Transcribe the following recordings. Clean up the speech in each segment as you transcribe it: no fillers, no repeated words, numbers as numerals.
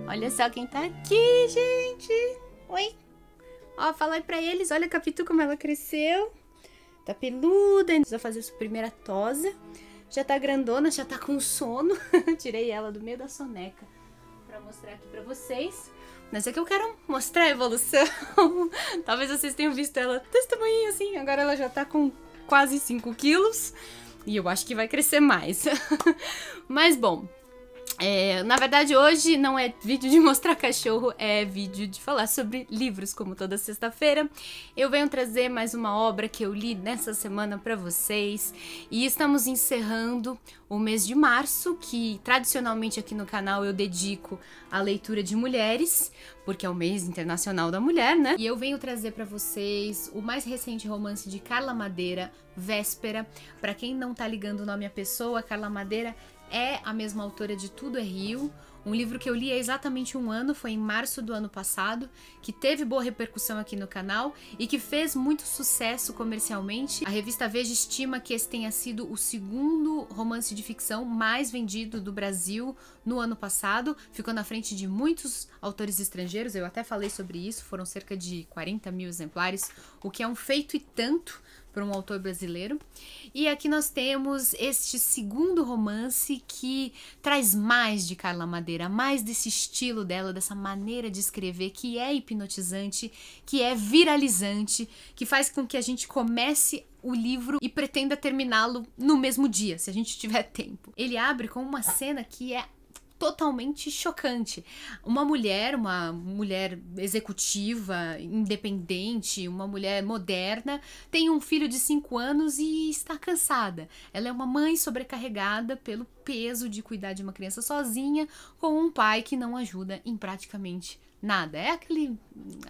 Olha só quem tá aqui, gente. Oi. Ó, fala aí pra eles. Olha a Capitu como ela cresceu. Tá peluda, ainda precisa fazer sua primeira tosa. Já tá grandona, já tá com sono. Tirei ela do meio da soneca pra mostrar aqui pra vocês. Mas é que eu quero mostrar a evolução. Talvez vocês tenham visto ela desse tamanho assim. Agora ela já tá com quase 5 quilos. E eu acho que vai crescer mais. Mas bom, na verdade hoje não é vídeo de mostrar cachorro, é vídeo de falar sobre livros, como toda sexta-feira. Eu venho trazer mais uma obra que eu li nessa semana pra vocês. E estamos encerrando o mês de março, que tradicionalmente aqui no canal eu dedico à leitura de mulheres, porque é o mês internacional da mulher, né? E eu venho trazer pra vocês o mais recente romance de Carla Madeira, Véspera. Pra quem não tá ligando o nome à pessoa, Carla Madeira é a mesma autora de Tudo é Rio, um livro que eu li há exatamente um ano, foi em março do ano passado, que teve boa repercussão aqui no canal e que fez muito sucesso comercialmente. A revista Veja estima que esse tenha sido o segundo romance de ficção mais vendido do Brasil no ano passado, ficou na frente de muitos autores estrangeiros, eu até falei sobre isso, foram cerca de 40 mil exemplares, o que é um feito e tanto para um autor brasileiro. E aqui nós temos este segundo romance que traz mais de Carla Madeira, mais desse estilo dela, dessa maneira de escrever que é hipnotizante, que é viralizante, que faz com que a gente comece o livro e pretenda terminá-lo no mesmo dia, se a gente tiver tempo. Ele abre com uma cena que é totalmente chocante. Uma mulher executiva, independente, uma mulher moderna, tem um filho de 5 anos e está cansada. Ela é uma mãe sobrecarregada pelo peso de cuidar de uma criança sozinha, com um pai que não ajuda em praticamente nada. É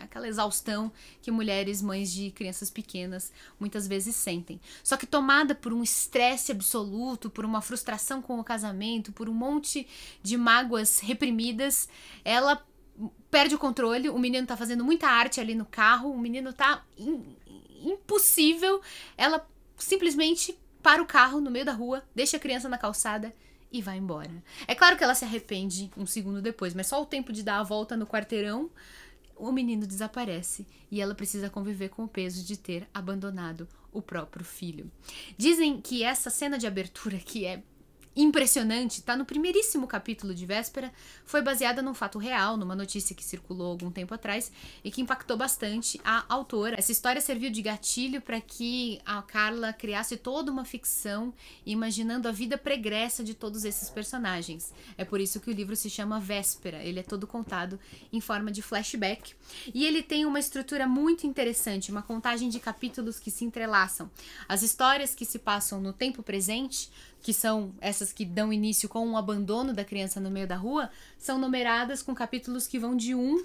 aquela exaustão que mulheres, mães de crianças pequenas, muitas vezes sentem. Só que tomada por um estresse absoluto, por uma frustração com o casamento, por um monte de mágoas reprimidas, ela perde o controle, o menino tá fazendo muita arte ali no carro, o menino tá impossível, ela simplesmente para o carro no meio da rua, deixa a criança na calçada e vai embora. É claro que ela se arrepende um segundo depois, mas só o tempo de dar a volta no quarteirão, o menino desaparece e ela precisa conviver com o peso de ter abandonado o próprio filho. Dizem que essa cena de abertura, que é impressionante, tá no primeiríssimo capítulo de Véspera, foi baseada num fato real, numa notícia que circulou algum tempo atrás e que impactou bastante a autora. Essa história serviu de gatilho para que a Carla criasse toda uma ficção, imaginando a vida pregressa de todos esses personagens. É por isso que o livro se chama Véspera, ele é todo contado em forma de flashback e ele tem uma estrutura muito interessante, uma contagem de capítulos que se entrelaçam. As histórias que se passam no tempo presente, que são essas que dão início com o abandono da criança no meio da rua, são numeradas com capítulos que vão de 1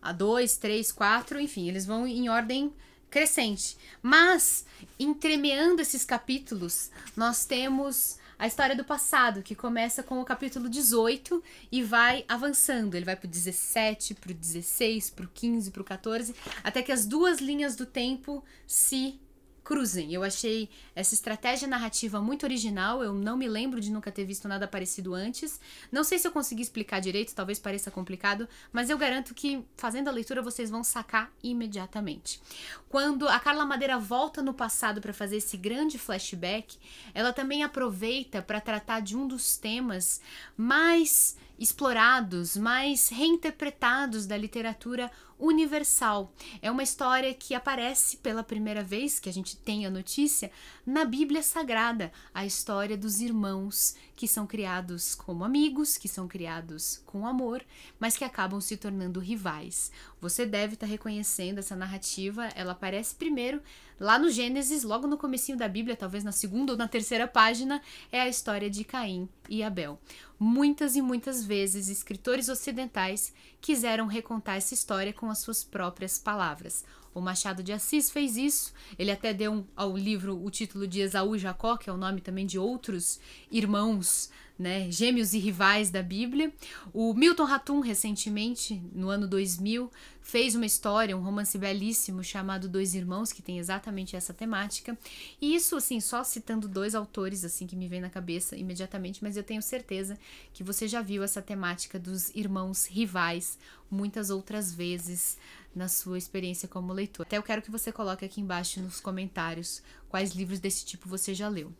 a 2, 3, 4, enfim, eles vão em ordem crescente. Mas, entremeando esses capítulos, nós temos a história do passado, que começa com o capítulo 18 e vai avançando. Ele vai pro 17, pro 16, pro 15, pro 14, até que as duas linhas do tempo se cruzem. Eu achei essa estratégia narrativa muito original, eu não me lembro de nunca ter visto nada parecido antes. Não sei se eu consegui explicar direito, talvez pareça complicado, mas eu garanto que fazendo a leitura vocês vão sacar imediatamente. Quando a Carla Madeira volta no passado para fazer esse grande flashback, ela também aproveita para tratar de um dos temas mais explorados, mais reinterpretados da literatura universal. É uma história que aparece pela primeira vez, que a gente tem a notícia, na Bíblia Sagrada, a história dos irmãos que são criados como amigos, que são criados com amor, mas que acabam se tornando rivais. Você deve estar reconhecendo essa narrativa, ela aparece primeiro lá no Gênesis, logo no comecinho da Bíblia, talvez na segunda ou na terceira página, é a história de Caim e Abel. Muitas e muitas vezes, escritores ocidentais quiseram recontar essa história com as suas próprias palavras. O Machado de Assis fez isso, ele até deu ao livro o título de Esaú e Jacó, que é o nome também de outros irmãos né, gêmeos e rivais da Bíblia. O Milton Ratum, recentemente, no ano 2000, fez uma história, um romance belíssimo chamado Dois Irmãos, que tem exatamente essa temática. E isso, assim, só citando 2 autores, assim, que me vem na cabeça imediatamente, mas eu tenho certeza que você já viu essa temática dos irmãos rivais muitas outras vezes na sua experiência como leitor. Até eu quero que você coloque aqui embaixo nos comentários quais livros desse tipo você já leu.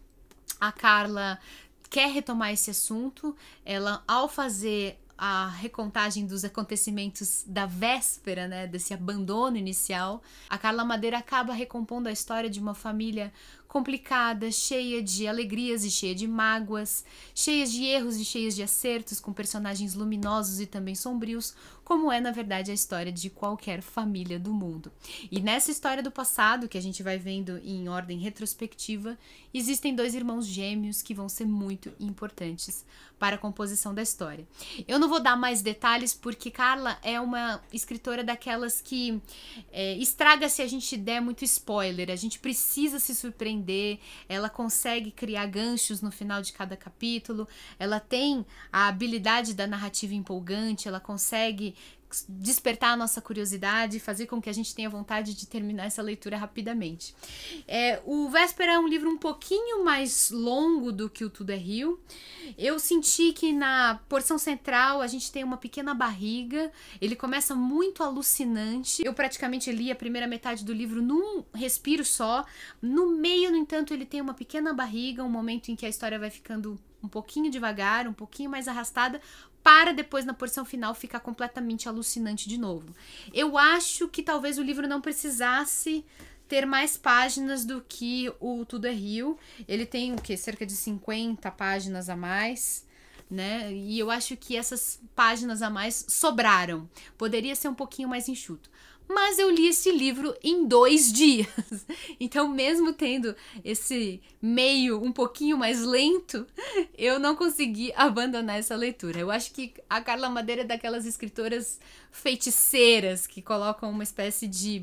A Carla quer retomar esse assunto. Ela, ao fazer a recontagem dos acontecimentos da véspera, né, desse abandono inicial, a Carla Madeira acaba recompondo a história de uma família complicada, cheia de alegrias e cheia de mágoas, cheias de erros e cheias de acertos, com personagens luminosos e também sombrios, como é, na verdade, a história de qualquer família do mundo. E nessa história do passado, que a gente vai vendo em ordem retrospectiva, existem 2 irmãos gêmeos que vão ser muito importantes para a composição da história. Eu não vou dar mais detalhes porque Carla é uma escritora daquelas que estraga se a gente der muito spoiler. A gente precisa se surpreender, ela consegue criar ganchos no final de cada capítulo, ela tem a habilidade da narrativa empolgante, ela consegue despertar a nossa curiosidade, fazer com que a gente tenha vontade de terminar essa leitura rapidamente. O Véspera é um livro um pouquinho mais longo do que o Tudo é Rio. Eu senti que na porção central a gente tem uma pequena barriga, ele começa muito alucinante. Eu praticamente li a primeira metade do livro num respiro só. No meio, no entanto, ele tem uma pequena barriga, um momento em que a história vai ficando um pouquinho devagar, um pouquinho mais arrastada, para depois na porção final ficar completamente alucinante de novo. Eu acho que talvez o livro não precisasse ter mais páginas do que o Tudo é Rio. Ele tem o quê? Cerca de 50 páginas a mais, né? E eu acho que essas páginas a mais sobraram. Poderia ser um pouquinho mais enxuto. Mas eu li esse livro em 2 dias. Então, mesmo tendo esse meio um pouquinho mais lento, eu não consegui abandonar essa leitura. Eu acho que a Carla Madeira é daquelas escritoras feiticeiras que colocam uma espécie de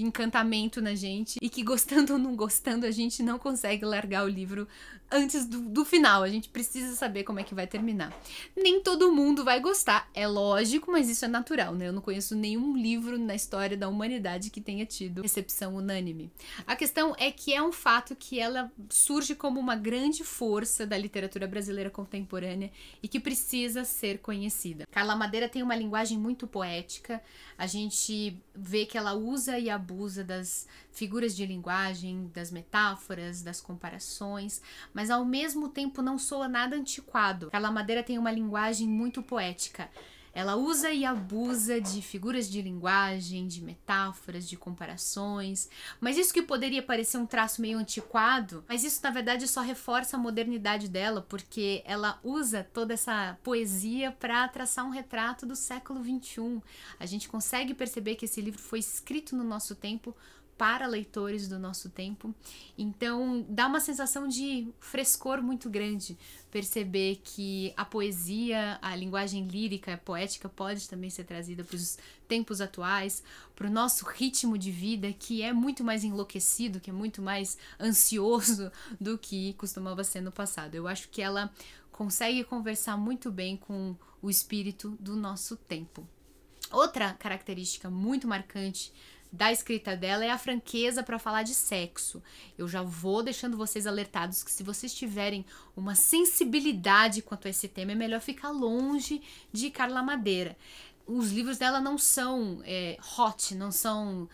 encantamento na gente e que, gostando ou não gostando, a gente não consegue largar o livro antes do final. A gente precisa saber como é que vai terminar. Nem todo mundo vai gostar, é lógico, mas isso é natural, né? Eu não conheço nenhum livro na história da humanidade que tenha tido recepção unânime. A questão é que é um fato que ela surge como uma grande força da literatura brasileira contemporânea e que precisa ser conhecida. Carla Madeira tem uma linguagem muito poética, a gente vê que ela usa e abusa das figuras de linguagem, das metáforas, das comparações, mas ao mesmo tempo não soa nada antiquado. Carla Madeira tem uma linguagem muito poética. Ela usa e abusa de figuras de linguagem, de metáforas, de comparações, mas isso que poderia parecer um traço meio antiquado, mas isso na verdade só reforça a modernidade dela, porque ela usa toda essa poesia para traçar um retrato do século XXI. A gente consegue perceber que esse livro foi escrito no nosso tempo, para leitores do nosso tempo, então dá uma sensação de frescor muito grande perceber que a poesia, a linguagem lírica, poética pode também ser trazida para os tempos atuais, para o nosso ritmo de vida que é muito mais enlouquecido, que é muito mais ansioso do que costumava ser no passado. Eu acho que ela consegue conversar muito bem com o espírito do nosso tempo. Outra característica muito marcante da escrita dela é a franqueza para falar de sexo. Eu já vou deixando vocês alertados que se vocês tiverem uma sensibilidade quanto a esse tema, é melhor ficar longe de Carla Madeira. Os livros dela não são hot, não são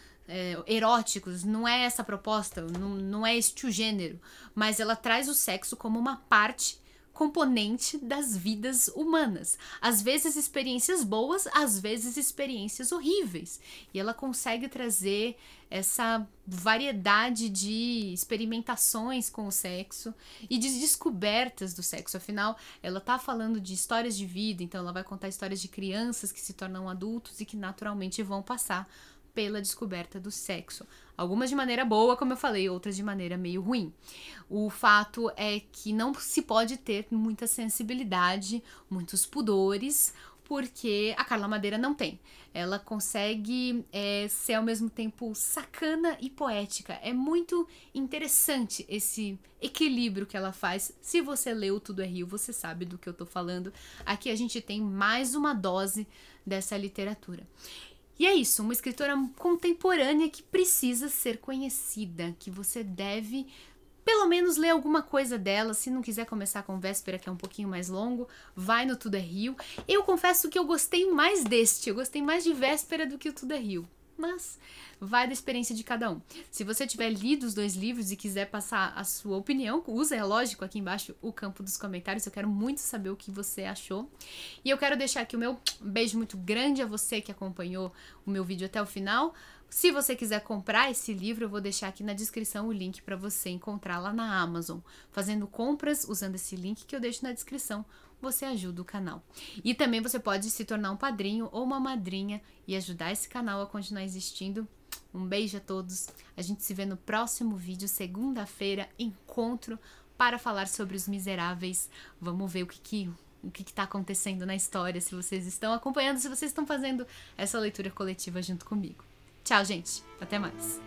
eróticos, não é essa a proposta, não é este o gênero, mas ela traz o sexo como uma parte componente das vidas humanas. Às vezes experiências boas, às vezes experiências horríveis. E ela consegue trazer essa variedade de experimentações com o sexo e de descobertas do sexo. Afinal, ela tá falando de histórias de vida, então ela vai contar histórias de crianças que se tornam adultos e que naturalmente vão passar pela descoberta do sexo. Algumas de maneira boa, como eu falei, outras de maneira meio ruim. O fato é que não se pode ter muita sensibilidade, muitos pudores, porque a Carla Madeira não tem. Ela consegue ser ao mesmo tempo sacana e poética. É muito interessante esse equilíbrio que ela faz. Se você leu Tudo é Rio, você sabe do que eu tô falando. Aqui a gente tem mais uma dose dessa literatura. E é isso, uma escritora contemporânea que precisa ser conhecida, que você deve pelo menos ler alguma coisa dela. Se não quiser começar com Véspera, que é um pouquinho mais longo, vai no Tudo é Rio. Eu confesso que eu gostei mais deste, eu gostei mais de Véspera do que o Tudo é Rio. Mas vai da experiência de cada um. Se você tiver lido os 2 livros e quiser passar a sua opinião, usa, é lógico, aqui embaixo o campo dos comentários. Eu quero muito saber o que você achou. E eu quero deixar aqui o meu beijo muito grande a você que acompanhou o meu vídeo até o final. Se você quiser comprar esse livro, eu vou deixar aqui na descrição o link para você encontrar lá na Amazon. Fazendo compras usando esse link que eu deixo na descrição, você ajuda o canal. E também você pode se tornar um padrinho ou uma madrinha e ajudar esse canal a continuar existindo. Um beijo a todos. A gente se vê no próximo vídeo, segunda-feira, encontro para falar sobre Os Miseráveis. Vamos ver o que está acontecendo na história, se vocês estão acompanhando, se vocês estão fazendo essa leitura coletiva junto comigo. Tchau, gente. Até mais.